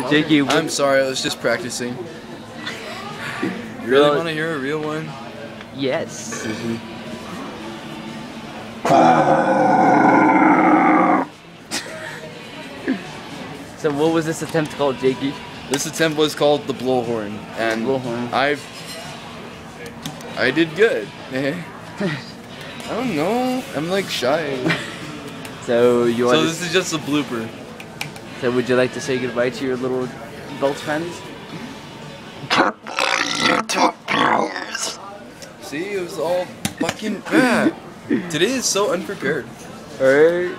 Jakey, I'm sorry, I was just practicing. You really want to hear a real one? Yes. So what was this attempt called, Jakey? This attempt was called the blowhorn, and Blowhorn. I did good. I don't know. I'm like shy. So this is just a blooper. So would you like to say goodbye to your little Belch friends? See, it was all fucking bad. Today is so unprepared. Alright.